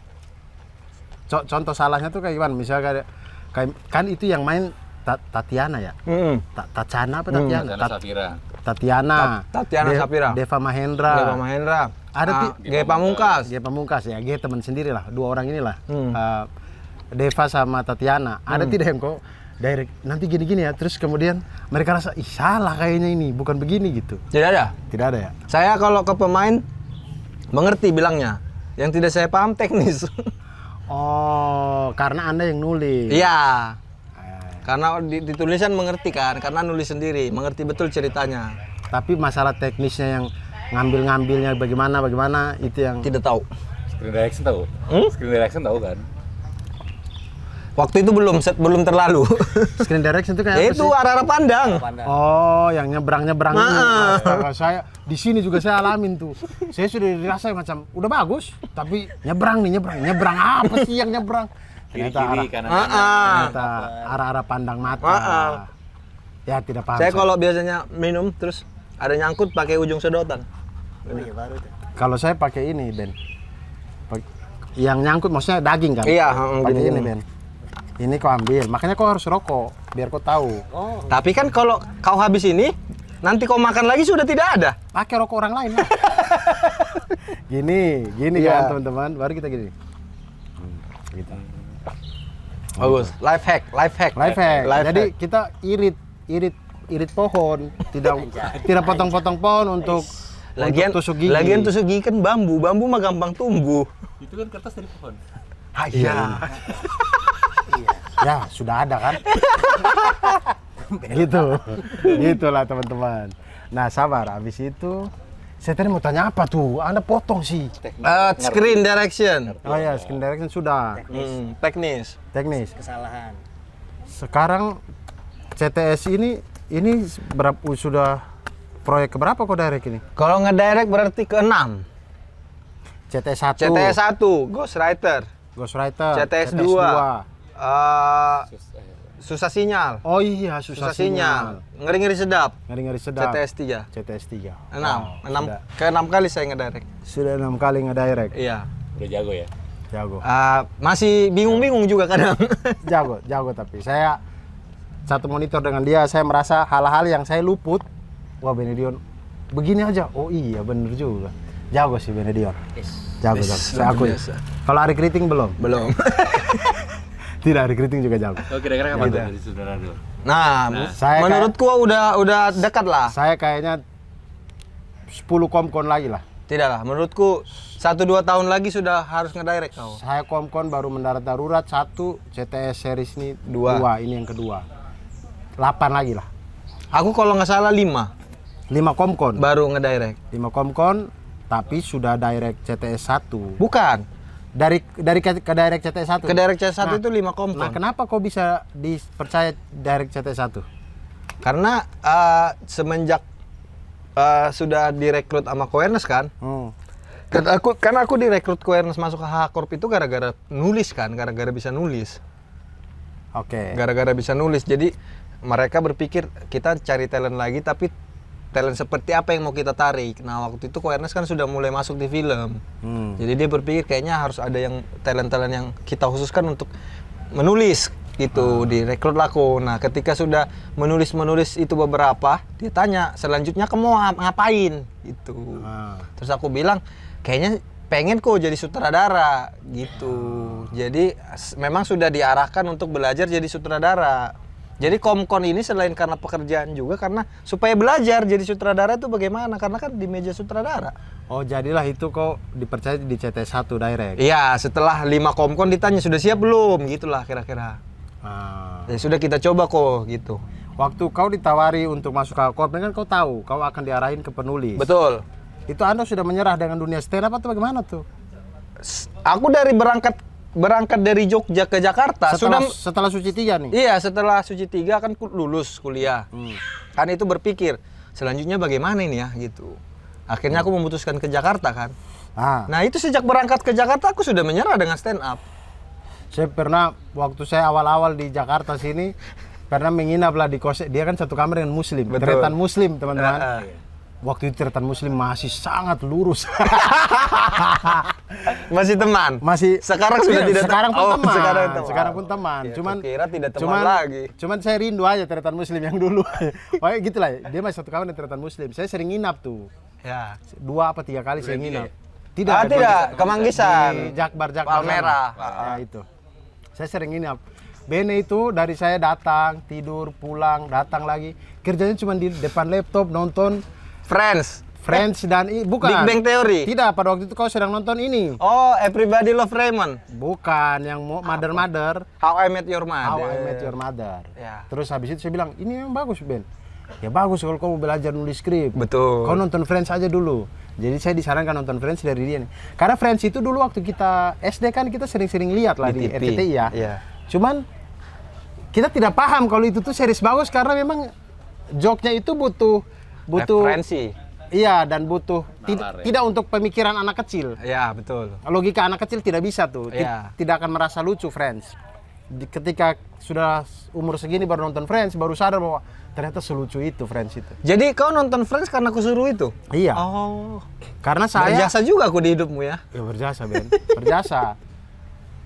Speaker 1: Contoh salahnya tuh kayak gimana? Misalnya kayak kan itu yang main Tatiana ya? Tatiana apa Tatiana? Tatiana
Speaker 5: Sapira.
Speaker 1: Deva Mahendra. Ada
Speaker 5: G Pamungkas.
Speaker 1: G Pamungkas ya, G teman sendiri lah, dua orang inilah. Deva sama Tatiana. Ada tidak yang kok direct nanti gini-gini ya, terus kemudian mereka rasa ih salah kayaknya ini, bukan begini gitu.
Speaker 5: Tidak ada
Speaker 1: ya?
Speaker 5: Saya kalau ke pemain mengerti bilangnya. Yang tidak saya paham teknis.
Speaker 1: Oh, karena Anda yang nulis.
Speaker 5: Iya. Karena di tulisan mengerti kan, karena nulis sendiri, mengerti betul ceritanya.
Speaker 1: Tapi masalah teknisnya yang ngambilnya bagaimana itu yang
Speaker 5: Tidak tahu.
Speaker 6: Screen direction tahu? Screen direction tahu kan?
Speaker 5: Waktu itu belum terlalu.
Speaker 1: screen direction itu kayak apa
Speaker 5: Itu
Speaker 1: sih?
Speaker 5: arah-arah pandang.
Speaker 1: Oh, yang nyebrang-nyebrang ini. Astaga, saya di sini juga saya alamin tuh. Saya sudah dirasa macam udah bagus, tapi nyebrang apa sih yang nyebrang?
Speaker 6: Kiri-kiri, kanan.
Speaker 1: Ternyata arah-arah pandang mata. Ya tidak paham.
Speaker 5: Saya kalau biasanya minum terus ada nyangkut pakai ujung sedotan.
Speaker 1: Kalau saya pakai ini, Ben. Yang nyangkut maksudnya daging kan?
Speaker 5: Iya,
Speaker 1: pakai
Speaker 5: gini.
Speaker 1: ini, Ben. Ini kau ambil, makanya kau harus rokok biar kau tahu.
Speaker 5: Tapi kan kalau kau habis ini, nanti kau makan lagi sudah tidak ada.
Speaker 1: Pakai rokok orang lain lah. gini
Speaker 5: Iya.
Speaker 1: kan teman-teman, baru kita gini. Gitu.
Speaker 5: Bagus. Life hack.
Speaker 1: Life hack. Jadi kita irit pohon, tidak potong-potong pohon untuk tusuk gigi.
Speaker 5: Lagian tusuk gigi kan bambu mah gampang tumbuh.
Speaker 6: Itu kan kertas dari pohon.
Speaker 5: Iya.
Speaker 1: Ya, sudah ada kan? Gitulah teman-teman. Nah, sabar. Habis itu saya tadi mau tanya apa tuh? Anda potong sih.
Speaker 5: Screen direction.
Speaker 1: Oh ya, screen direction sudah.
Speaker 5: Teknis.
Speaker 2: Kesalahan.
Speaker 1: Sekarang CTS ini berapa sudah proyek keberapa kok direct ini?
Speaker 5: Kalau ngedirect berarti ke-6.
Speaker 1: CTS 1.
Speaker 5: CTS 1, Ghostwriter. CTS 2. Susah sinyal.
Speaker 1: Oh iya, susah sinyal.
Speaker 5: Ngeri-ngeri sedap.
Speaker 1: Ngeri-ngeri sedap.
Speaker 5: CTS 3. 6.
Speaker 1: Sudah.
Speaker 5: Ke-6 kali saya ngedirect.
Speaker 1: Sudah 6 kali ngedirect.
Speaker 5: Iya.
Speaker 6: Udah jago ya?
Speaker 1: Jago.
Speaker 5: Masih bingung-bingung juga kadang.
Speaker 1: Jago tapi saya satu monitor dengan dia, saya merasa hal-hal yang saya luput. Wah, Benedion begini aja. Oh iya, bener juga. Jago sih Benedion. Jago. Saya akui. Kalau Ari Kriting belum. Tidak, recruiting juga jago.
Speaker 6: Oh, kira-kira kapan tuh jadi sutradara?
Speaker 5: Nah,
Speaker 1: Saya
Speaker 5: menurutku udah dekat lah.
Speaker 1: Saya kayaknya 10 komkon lagi lah.
Speaker 5: Tidak lah, menurutku 1-2 tahun lagi sudah harus ngedirect kau.
Speaker 1: Saya komkon baru mendarat darurat 1, CTS series ini 2, ini yang kedua. 8 lagi lah.
Speaker 5: Aku kalau nggak salah 5
Speaker 1: 5 komkon.
Speaker 5: baru ngedirect.
Speaker 1: 5 komkon tapi sudah direct CTS 1.
Speaker 5: Bukan,
Speaker 1: Dari ke direct CTS 1.
Speaker 5: ke direct C1
Speaker 1: Nah,
Speaker 5: itu 5 kompon.
Speaker 1: Nah, kenapa kau bisa dipercaya direct CTS 1?
Speaker 5: Karena semenjak sudah direkrut sama Koernes kan. Karena aku direkrut Koernes masuk ke H-Corp itu gara-gara nulis kan, gara-gara bisa nulis.
Speaker 1: Oke.
Speaker 5: Gara-gara bisa nulis. Jadi mereka berpikir kita cari talent lagi, tapi talent seperti apa yang mau kita tarik. Nah, waktu itu Koernes kan sudah mulai masuk di film. Jadi dia berpikir kayaknya harus ada yang talent-talent yang kita khususkan untuk menulis gitu, direkrut aku. Nah, ketika sudah menulis itu beberapa, dia tanya selanjutnya kamu mau ngapain gitu. Terus aku bilang kayaknya pengen kok jadi sutradara gitu. Jadi memang sudah diarahkan untuk belajar jadi sutradara. Jadi komkon ini selain karena pekerjaan juga karena supaya belajar jadi sutradara itu bagaimana, karena kan di meja sutradara.
Speaker 1: Oh, jadilah itu kau dipercaya di CTS 1 direct.
Speaker 5: Iya, setelah 5 komkon ditanya sudah siap belum, gitulah kira-kira. Ya sudah kita coba kok gitu.
Speaker 1: Waktu kau ditawari untuk masuk ke H-Corp kan kau tahu kau akan diarahin ke penulis.
Speaker 5: Betul.
Speaker 1: Itu Anda sudah menyerah dengan dunia stand up atau bagaimana tuh?
Speaker 5: Aku dari berangkat dari Jogja ke Jakarta
Speaker 1: Setelah Suci 3 nih.
Speaker 5: Iya, setelah Suci 3 kan lulus kuliah. Kan itu berpikir selanjutnya bagaimana ini ya gitu. Akhirnya aku memutuskan ke Jakarta kan. Nah, itu sejak berangkat ke Jakarta aku sudah menyerah dengan stand up.
Speaker 1: Saya pernah waktu saya awal-awal di Jakarta sini pernah menginap lah di kos. Dia kan satu kamar dengan muslim, Tretan muslim, teman-teman. Waktu itu Tretan muslim masih sangat lurus.
Speaker 5: Masih teman.
Speaker 1: Masih
Speaker 5: sekarang sudah tidak
Speaker 1: sekarang pun teman.
Speaker 5: Sekarang
Speaker 1: pun teman.
Speaker 5: Ya,
Speaker 1: Cuman
Speaker 5: kira tidak teman lagi.
Speaker 1: Cuman saya rindu aja Tretan muslim yang dulu. Pokoknya gitulah. Dia masih satu kamar dengan Tretan muslim. Saya sering nginap tuh.
Speaker 5: Ya.
Speaker 1: 2 apa 3 kali saya nginap.
Speaker 5: Tidak, Kemanggisan.
Speaker 1: Di Jakbar
Speaker 5: Palmerah.
Speaker 1: Ya itu. Saya sering nginap. Bene itu dari saya datang, tidur, pulang, datang lagi. Kerjanya cuma di depan laptop nonton
Speaker 5: Friends
Speaker 1: dan bukan
Speaker 5: Big Bang Theory.
Speaker 1: Tidak, pada waktu itu kau sedang nonton ini.
Speaker 5: Oh, Everybody Love Raymond.
Speaker 1: Bukan, yang Mother.
Speaker 5: How I Met Your Mother.
Speaker 1: How I Met Your Mother.
Speaker 5: Ya.
Speaker 1: Terus habis itu saya bilang, ini memang bagus Ben. Ya bagus kalau kau mau belajar nulis skrip.
Speaker 5: Betul.
Speaker 1: Kau nonton Friends aja dulu. Jadi saya disarankan nonton Friends dari dia nih. Karena Friends itu dulu waktu kita SD kan kita sering-sering lihat lah di
Speaker 5: TV.
Speaker 1: RCTI ya.
Speaker 5: Iya.
Speaker 1: Cuman kita tidak paham kalau itu tuh series bagus karena memang joke-nya itu butuh
Speaker 5: referensi.
Speaker 1: Iya, dan butuh tidak untuk pemikiran anak kecil.
Speaker 5: Iya, betul.
Speaker 1: Logika anak kecil tidak bisa tuh.
Speaker 5: Iya.
Speaker 1: Tidak akan merasa lucu Friends. Ketika sudah umur segini baru nonton Friends, baru sadar bahwa ternyata selucu itu Friends itu.
Speaker 5: Jadi kau nonton Friends karena aku suruh itu?
Speaker 1: Iya.
Speaker 5: Oh.
Speaker 1: Karena saya
Speaker 5: Berjasa juga aku di hidupmu ya.
Speaker 1: Ya berjasa Ben, berjasa.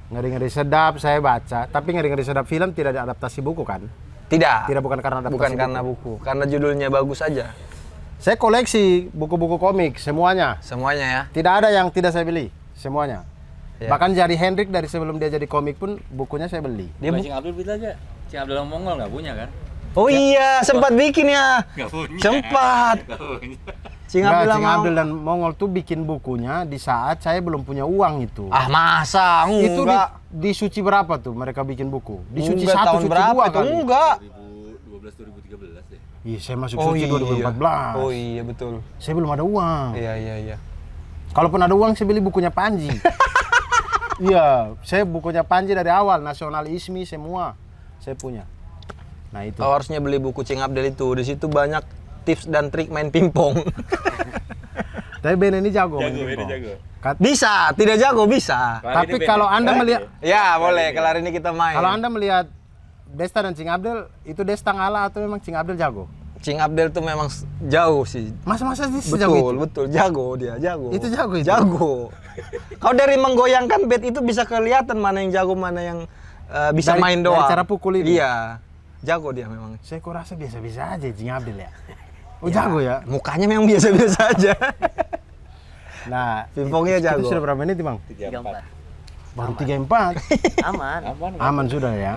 Speaker 1: Ngeri-ngeri sedap saya baca, tapi ngeri-ngeri sedap film tidak ada adaptasi buku kan?
Speaker 5: Tidak.
Speaker 1: Tidak, bukan karena adaptasi
Speaker 5: Bukan karena buku, karena judulnya bagus aja.
Speaker 1: Saya koleksi buku-buku komik semuanya.
Speaker 5: Semuanya ya.
Speaker 1: Tidak ada yang tidak saya beli, semuanya.
Speaker 5: Ya.
Speaker 1: Bahkan Jari Hendrik dari sebelum dia jadi komik pun bukunya saya beli.
Speaker 6: Dia Cing Abdul bilang aja. Cing Abdul yang Mongol nggak punya kan?
Speaker 5: Oh iya, sempat bikin ya.
Speaker 6: Nggak punya.
Speaker 5: Sempat.
Speaker 6: Nggak punya.
Speaker 5: Cing
Speaker 1: Nggak,
Speaker 5: Abdul
Speaker 1: Cing Abdul dan Mongol tuh bikin bukunya di saat saya belum punya uang itu.
Speaker 5: Ah, masa?
Speaker 1: Itu
Speaker 5: Enggak.
Speaker 1: di suci berapa tuh mereka bikin buku? Di suci
Speaker 5: Enggak,
Speaker 1: 1,
Speaker 5: tahun
Speaker 1: suci
Speaker 5: berapa
Speaker 1: 2
Speaker 5: itu?
Speaker 1: kali.
Speaker 5: Enggak.
Speaker 6: 2012 deh.
Speaker 1: Iya, saya masuk suci 2014.
Speaker 5: Oh iya, betul.
Speaker 1: Saya belum ada uang.
Speaker 5: Iya.
Speaker 1: Kalaupun ada uang saya beli bukunya Panji. Iya, saya bukunya Panji dari awal, Nasional Ismi semua saya punya. Nah itu.
Speaker 5: Kau harusnya beli buku Cing Abdul itu. Di situ banyak tips dan trik main pingpong.
Speaker 1: Tapi Ben ini jago. main
Speaker 6: Jago,
Speaker 1: pingpong.
Speaker 6: ini jago.
Speaker 5: Bisa, tidak jago bisa.
Speaker 1: Tapi kalau Anda melihat
Speaker 5: Ya, boleh. Kelar ini kita main.
Speaker 1: kalau Anda melihat Desta dan Cing Abdul, itu Desta ngalah atau memang Cing Abdul jago?
Speaker 5: Cing Abdul tuh memang jauh sih.
Speaker 1: Masa-masa dia sejauh itu?
Speaker 5: Betul, jago dia, jago.
Speaker 1: Itu jago itu?
Speaker 5: Jago. Kau dari menggoyangkan bed itu bisa kelihatan mana yang jago, mana yang bisa
Speaker 1: Dari-
Speaker 5: main
Speaker 1: dari
Speaker 5: doang.
Speaker 1: cara pukul itu?
Speaker 5: Iya. Jago dia memang.
Speaker 1: Saya kok rasa biasa-biasa aja Cing Abdul ya. Oh jago ya?
Speaker 5: Mukanya memang biasa-biasa aja.
Speaker 1: Nah,
Speaker 5: Pingpongnya
Speaker 1: kita
Speaker 5: jago.
Speaker 1: sudah berapa menit Bang?
Speaker 6: 34.
Speaker 1: Baru 3-4.
Speaker 2: Aman.
Speaker 1: Aman sudah ya.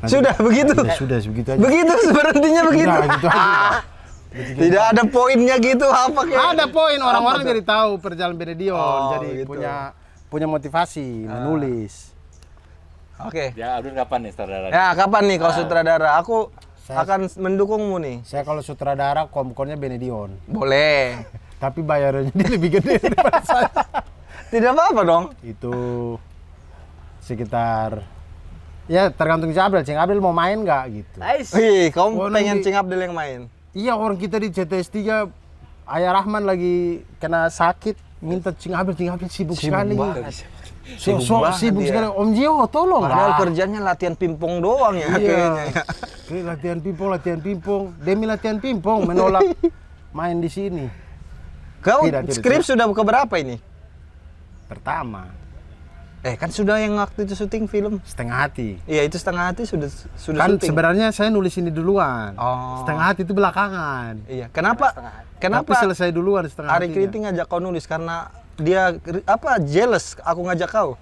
Speaker 1: Nanti-
Speaker 5: Sudah begitu.
Speaker 1: Sudah begitu aja.
Speaker 5: Begitu berhentinya begitu.
Speaker 1: Udah, gitu aja.
Speaker 5: Tidak ada poinnya gitu apa kayak.
Speaker 1: Ada poin orang-orang jadi tahu perjalanan Benedion,
Speaker 5: Oh,
Speaker 1: jadi
Speaker 5: gitu.
Speaker 1: punya motivasi menulis.
Speaker 5: Oke.
Speaker 6: Ya, Abdul kapan nih saudara?
Speaker 5: Ya, kapan nih kau sutradara? Aku akan mendukungmu nih.
Speaker 1: Saya kalau sutradara komkonnya Benedion,
Speaker 5: Boleh.
Speaker 1: tapi bayarannya dia lebih gede daripada saya.
Speaker 5: Tidak apa-apa dong.
Speaker 1: Itu sekitar ya tergantung Cing Abdel mau main nggak gitu.
Speaker 2: Nice.
Speaker 5: Wih, kau
Speaker 1: Oh,
Speaker 5: pengen
Speaker 1: nanti-
Speaker 5: Cing Abdel yang main.
Speaker 1: Iya, orang kita di CTS 3 Ayah Rahman lagi kena sakit, minta Cing Abdel sibuk sekali. Sibuk
Speaker 5: dia.
Speaker 1: sekali. Om Jio, tolong
Speaker 5: Padahal
Speaker 1: lah.
Speaker 5: kerjanya latihan pingpong doang ya
Speaker 1: Iya.
Speaker 5: kayaknya.
Speaker 1: Oke, latihan pingpong. Demi latihan pingpong menolak main di sini.
Speaker 5: Kau
Speaker 1: Tidak,
Speaker 5: skrip sudah keberapa ini?
Speaker 1: Pertama,
Speaker 5: Kan sudah yang waktu itu syuting film.
Speaker 1: setengah hati.
Speaker 5: Iya, itu setengah hati sudah
Speaker 1: Kan
Speaker 5: syuting.
Speaker 1: sebenarnya saya nulis ini duluan.
Speaker 5: Oh.
Speaker 1: Setengah hati itu belakangan.
Speaker 5: Iya, kenapa?
Speaker 1: Tapi
Speaker 5: Kenapa
Speaker 1: selesai duluan setengah
Speaker 5: Ari
Speaker 1: hatinya.
Speaker 5: Kriting ngajak kau nulis karena dia jealous aku ngajak kau.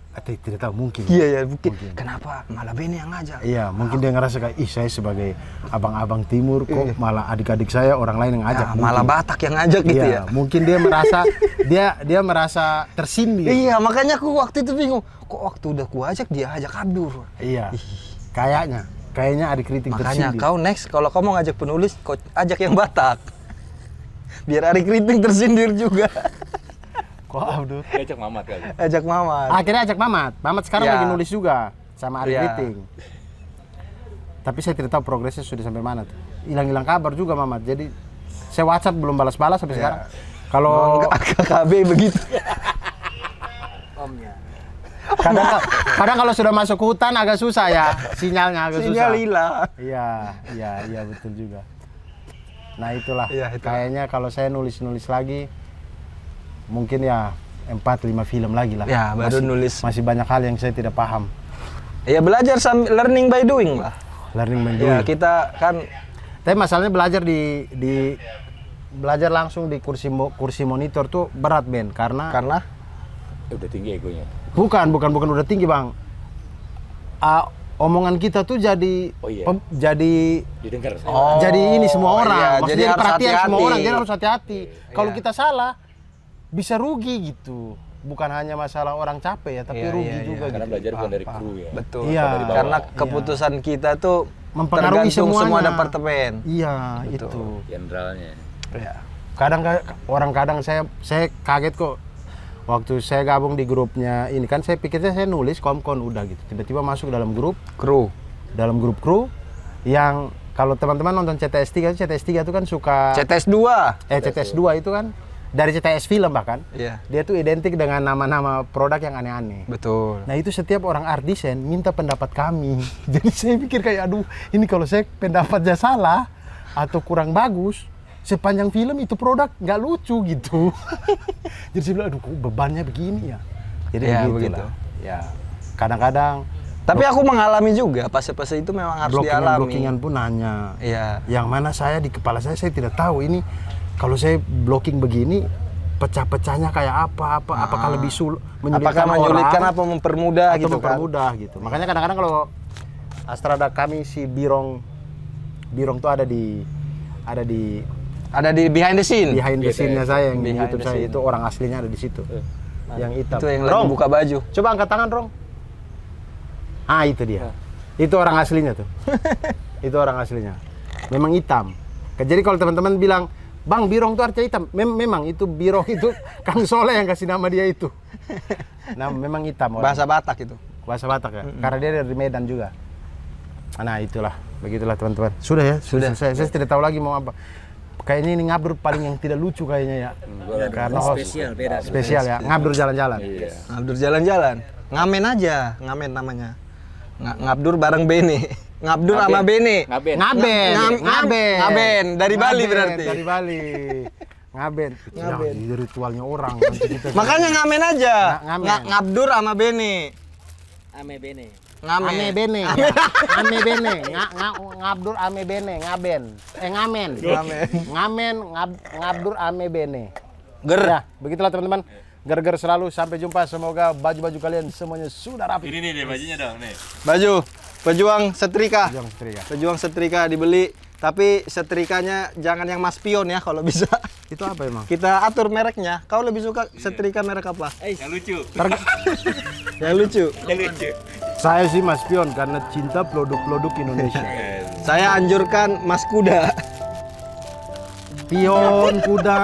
Speaker 1: Atau tidak tahu, mungkin.
Speaker 5: Iya ya, mungkin. Kenapa malah Beni yang ngajak?
Speaker 1: Iya, mungkin dia ngerasa kayak, ih saya sebagai abang-abang timur kok malah adik-adik saya orang lain yang
Speaker 5: Ya,
Speaker 1: ngajak.
Speaker 5: malah
Speaker 1: Mungkin.
Speaker 5: Batak yang ngajak gitu
Speaker 1: Iya,
Speaker 5: ya.
Speaker 1: mungkin dia merasa dia merasa tersindir.
Speaker 5: Iya, makanya aku waktu itu bingung. Kok waktu udah ku ajak dia ajak Abdur.
Speaker 1: Iya. Kayaknya adik kritik
Speaker 5: Makanya
Speaker 1: tersindir.
Speaker 5: kau next kalau kau mau ngajak penulis, kau ajak yang Batak. Biar Ari Kriting tersindir juga.
Speaker 1: Kok Abdul?
Speaker 6: Diajak Mamat kali.
Speaker 5: Ajak Mamat.
Speaker 1: Akhirnya ajak Mamat. Mamat sekarang
Speaker 5: Ya.
Speaker 1: lagi nulis juga sama Ari
Speaker 5: Ya.
Speaker 1: Kriting. Tapi saya tidak tahu progresnya sudah sampai mana tuh. Hilang-hilang kabar juga Mamat. Jadi saya WhatsApp belum balas-balas sampai sekarang. Kalau
Speaker 5: KKB begitu.
Speaker 2: Omnya.
Speaker 1: kadang kalau sudah masuk hutan agak susah ya, sinyalnya agak
Speaker 5: Sinyal
Speaker 1: susah.
Speaker 5: hilang.
Speaker 1: Iya betul juga. Nah itulah.
Speaker 5: Iya, itulah.
Speaker 1: Kayaknya kalau saya nulis lagi, mungkin ya 4-5 film lagi lah.
Speaker 5: Ya, baru nulis.
Speaker 1: Masih banyak hal yang saya tidak paham.
Speaker 5: Ya belajar sambil learning by doing lah.
Speaker 1: Learning by
Speaker 5: Ya,
Speaker 1: doing.
Speaker 5: kita kan
Speaker 1: Tapi masalahnya belajar belajar langsung di kursi monitor tuh berat Ben, karena
Speaker 6: Udah tinggi egonya.
Speaker 1: bukan udah tinggi Bang. Omongan kita tuh jadi
Speaker 6: Oh, iya.
Speaker 1: jadi
Speaker 6: Didengar.
Speaker 1: jadi ini semua orang.
Speaker 5: iya,
Speaker 1: Maksudnya
Speaker 5: jadi harus
Speaker 1: perhatian semua
Speaker 5: hati-hati.
Speaker 1: orang, jadi harus hati-hati. Kalau
Speaker 5: Iya.
Speaker 1: kita salah bisa rugi gitu. Bukan hanya masalah orang capek ya, tapi
Speaker 5: Iya,
Speaker 1: rugi
Speaker 5: iya,
Speaker 1: juga
Speaker 6: Karena
Speaker 1: gitu.
Speaker 6: belajar bukan dari kru ya.
Speaker 5: betul.
Speaker 1: Iya.
Speaker 6: Dari bawah.
Speaker 5: Karena keputusan kita tuh
Speaker 1: Mempengaruhi
Speaker 5: tergantung semua
Speaker 1: semuanya.
Speaker 5: departemen.
Speaker 1: Iya, itu.
Speaker 6: Jenderalnya.
Speaker 5: Ya.
Speaker 1: Kadang saya kaget kok waktu saya gabung di grupnya ini, kan saya pikirnya saya nulis komkon udah gitu. Tiba-tiba masuk dalam grup kru yang kalau teman-teman nonton CTS 3 itu kan suka
Speaker 5: CTS 2.
Speaker 1: CTS 2 itu kan dari CTS film bahkan.
Speaker 5: Iya.
Speaker 1: Dia tuh identik dengan nama-nama produk yang aneh-aneh.
Speaker 5: Betul.
Speaker 1: Nah itu setiap orang art design minta pendapat kami. Jadi saya pikir kayak aduh ini kalau saya pendapatnya salah atau kurang bagus, sepanjang film itu produk nggak lucu gitu. Jadi saya bilang aduh kok bebannya begini ya. Jadi
Speaker 5: Ya,
Speaker 1: begitulah.
Speaker 5: begitu.
Speaker 1: Ya kadang-kadang
Speaker 5: Tapi aku mengalami juga fase-fase itu memang harus dialami.
Speaker 1: blockingan pun nanya.
Speaker 5: Iya.
Speaker 1: Yang mana saya di kepala saya tidak tahu ini kalau saya blocking begini pecah-pecahnya kayak apa apakah lebih
Speaker 5: Apakah menyulitkan apa mempermudah
Speaker 1: atau
Speaker 5: gitu kan?
Speaker 1: mempermudah gitu. Makanya kadang-kadang kalau Astrada kami si Birong tuh ada di
Speaker 5: Ada di behind the scene.
Speaker 1: behind the scene-nya saya yang di
Speaker 5: Behind
Speaker 1: YouTube
Speaker 5: the
Speaker 1: saya
Speaker 5: scene.
Speaker 1: itu orang aslinya ada di situ. Yang hitam.
Speaker 5: Itu yang lagi
Speaker 1: Rong,
Speaker 5: buka baju.
Speaker 1: coba angkat tangan, Rong. Ah, itu dia. Itu orang aslinya tuh. Itu orang aslinya. Memang hitam. Jadi kalau teman-teman bilang, "Bang, Birong tuh artinya hitam." Memang itu Birong itu Kang Soleh yang kasih nama dia itu. Nah, memang hitam orang.
Speaker 5: Bahasa Batak itu.
Speaker 1: Bahasa Batak ya. Karena dia dari Medan juga. Nah, itulah. Begitulah teman-teman. Sudah ya?
Speaker 5: Sudah.
Speaker 1: Saya tidak tahu lagi mau apa. Kayaknya ini Ngabdur paling yang tidak lucu kayaknya ya. Karena host
Speaker 2: Spesial, beda.
Speaker 1: spesial ya. Ngabdur jalan-jalan.
Speaker 6: Iya.
Speaker 5: Ngabdur jalan-jalan. Ngamen aja, ngamen namanya. Ngabdur bareng Bene. Ngabdur sama Bene.
Speaker 6: Ngaben.
Speaker 5: Ngaben dari Bali
Speaker 1: Ngaben,
Speaker 5: berarti.
Speaker 1: Dari Bali. Ngaben.
Speaker 5: Ngaben.
Speaker 1: Itu ritualnya orang. Nanti kita
Speaker 5: Makanya ngamen aja.
Speaker 1: Ngamen.
Speaker 5: Ngabdur sama Bene.
Speaker 2: Ame bene.
Speaker 5: Ngamen.
Speaker 1: Ame bene. Ame bene. Ngabdur ame bene, ngaben. Ngamen.
Speaker 5: Ngamen.
Speaker 1: Ngabdur ame bene.
Speaker 5: Ger.
Speaker 1: Ya, begitulah teman-teman. Gerger selalu, sampai jumpa. Semoga baju-baju kalian semuanya sudah rapi.
Speaker 6: Ini nih deh bajunya dong nih.
Speaker 5: Baju pejuang setrika.
Speaker 1: Pejuang setrika.
Speaker 5: Pejuang setrika dibeli, tapi setrikanya jangan yang Mas Pion ya kalau bisa.
Speaker 1: Itu apa emang?
Speaker 5: Kita atur mereknya. Kau lebih suka setrika merek apa?
Speaker 6: Yang lucu.
Speaker 5: Yang lucu.
Speaker 6: Yang lucu.
Speaker 1: Saya sih Mas Pion karena cinta produk-produk Indonesia.
Speaker 5: Saya anjurkan Mas Kuda.
Speaker 1: Pion, kuda,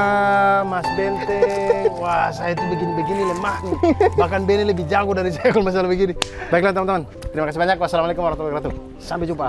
Speaker 1: Mas Benteng. Wah, saya itu begini-begini lemah nih. Bahkan Benny lebih jago dari saya kalau masalah begini. Baiklah teman-teman, terima kasih banyak. Wassalamualaikum warahmatullahi wabarakatuh. Sampai jumpa.